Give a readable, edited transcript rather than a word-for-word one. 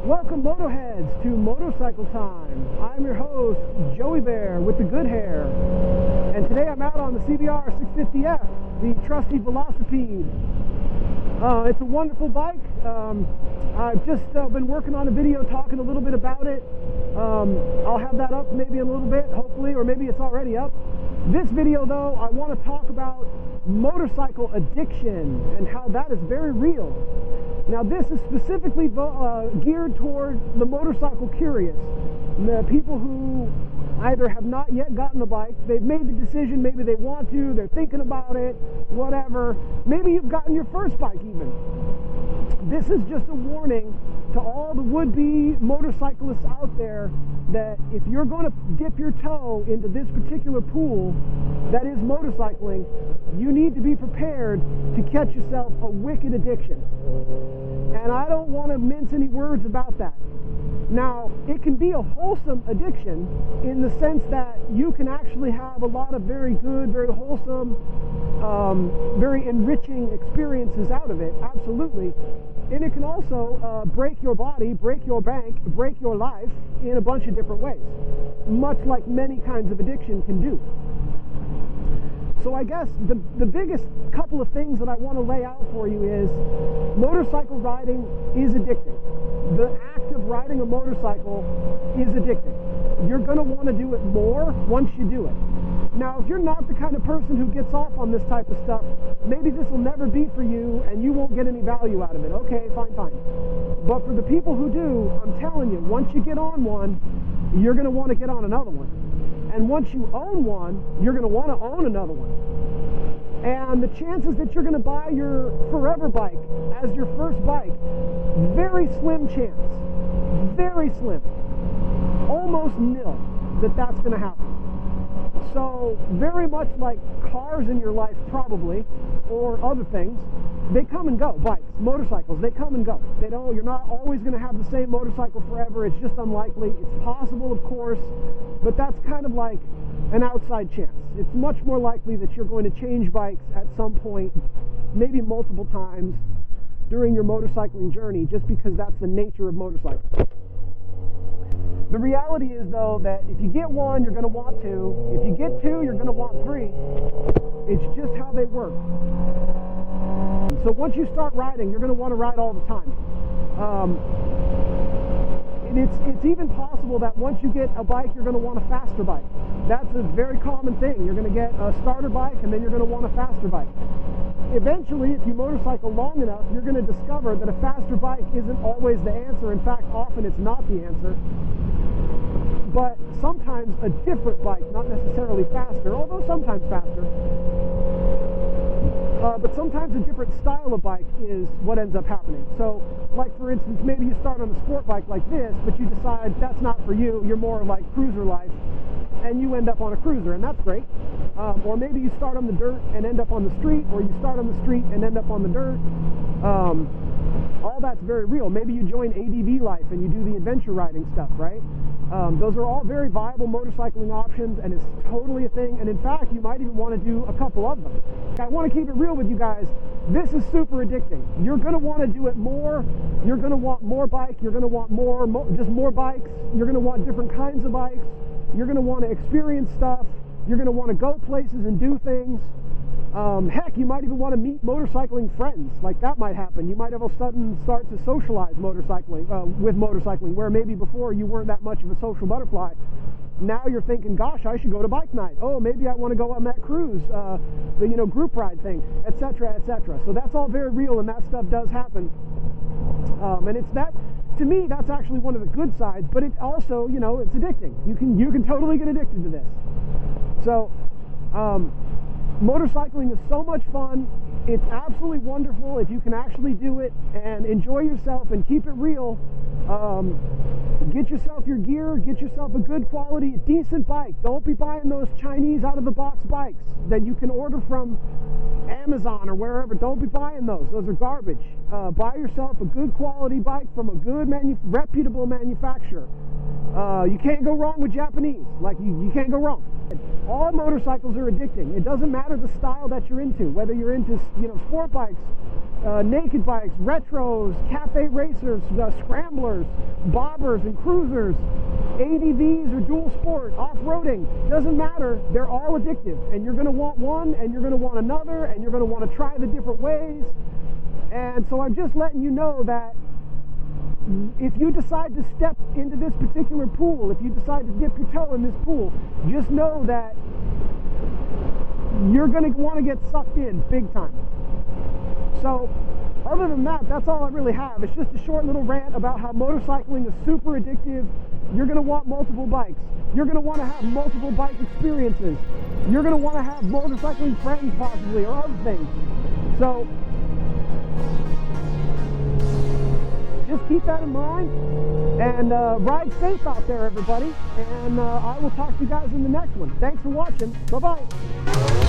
Welcome, Motoheads, to Motorcycle Time. I'm your host, Joey Bear, with the good hair. And today I'm out on the CBR 650F, the trusty Velocipede. It's a wonderful bike. I've just been working on a video talking a little bit about it. I'll have that up maybe in a little bit, hopefully, or maybe it's already up. This video, though, I want to talk about motorcycle addiction and how that is very real. Now, this is specifically geared toward the motorcycle curious, the people who either have not yet gotten a bike, they've made the decision, maybe they want to, they're thinking about it, whatever. Maybe you've gotten your first bike even. This is just a warning to all the would-be motorcyclists out there that if you're going to dip your toe into this particular pool that is motorcycling, you need to be prepared to catch yourself a wicked addiction. And I don't want to mince any words about that. Now, it can be a wholesome addiction in the sense that you can actually have a lot of very good, very wholesome, very enriching experiences out of it, absolutely. And it can also break your body, break your bank, break your life in a bunch of different ways, much like many kinds of addiction can do. So I guess the biggest couple of things that I want to lay out for you is motorcycle riding is addicting. The act of riding a motorcycle is addicting. You're going to want to do it more once you do it. Now, if you're not the kind of person who gets off on this type of stuff, maybe this will never be for you and you won't get any value out of it. Okay, fine. But for the people who do, I'm telling you, once you get on one, you're going to want to get on another one. And once you own one, you're going to want to own another one. And the chances that you're going to buy your forever bike as your first bike, very slim chance, very slim, almost nil that that's going to happen. So very much like cars in your life probably, or other things, they come and go. Bikes, motorcycles, they come and go. You're not always going to have the same motorcycle forever. It's just unlikely. It's possible, of course, but that's kind of like an outside chance. It's much more likely that you're going to change bikes at some point, maybe multiple times during your motorcycling journey, just because that's the nature of motorcycling. The reality is, though, that if you get one, you're going to want two. If you get two, you're going to want three. It's just how they work. So once you start riding, you're going to want to ride all the time. It's even possible that once you get a bike, you're going to want a faster bike. That's a very common thing. You're going to get a starter bike, and then you're going to want a faster bike. Eventually, if you motorcycle long enough, you're going to discover that a faster bike isn't always the answer. In fact, often it's not the answer. But sometimes a different bike, not necessarily faster, although sometimes faster, but sometimes a different style of bike is what ends up happening. So, like for instance, maybe you start on a sport bike like this, but you decide that's not for you, you're more like cruiser life, and you end up on a cruiser, and that's great. Or maybe you start on the dirt and end up on the street, or you start on the street and end up on the dirt. All that's very real. Maybe you join ADV life and you do the adventure riding stuff, right? Those are all very viable motorcycling options, and it's totally a thing. And in fact, you might even want to do a couple of them. I want to keep it real with you guys. This is super addicting. You're going to want to do it more. You're going to want more bike. You're going to want just more bikes. You're going to want different kinds of bikes. You're going to want to experience stuff. You're going to want to go places and do things. Heck, you might even want to meet motorcycling friends. Like, that might happen. You might all of a sudden start to socialize with motorcycling, where maybe before you weren't that much of a social butterfly. Now you're thinking, gosh, I should go to bike night. Oh, maybe I want to go on that cruise, the group ride thing, etc., etc. So that's all very real, and that stuff does happen. And it's that, to me, that's actually one of the good sides. But it also, it's addicting. You can totally get addicted to this. So, motorcycling is so much fun. It's absolutely wonderful if you can actually do it and enjoy yourself and keep it real. Get yourself your gear, get yourself a good quality, decent bike. Don't be buying those Chinese out-of-the-box bikes that you can order from Amazon or wherever. Don't be buying those. Those are garbage. Buy yourself a good quality bike from a good, reputable manufacturer. You can't go wrong with Japanese. Like, you can't go wrong. All motorcycles are addicting. It doesn't matter the style that you're into, whether you're into, sport bikes, naked bikes, retros, cafe racers, scramblers, bobbers and cruisers, ADVs or dual sport, off-roading, doesn't matter, they're all addictive. And you're going to want one, and you're going to want another, and you're going to want to try the different ways. And so I'm just letting you know that if you decide to step into this particular pool, if you decide to dip your toe in this pool, just know that you're going to want to get sucked in big time. So other than that, that's all I really have. It's just a short little rant about how motorcycling is super addictive. You're going to want multiple bikes. You're going to want to have multiple bike experiences. You're going to want to have motorcycling friends possibly, or other things. So just keep that in mind, and ride safe out there, everybody. And I will talk to you guys in the next one. Thanks for watching. Bye-bye.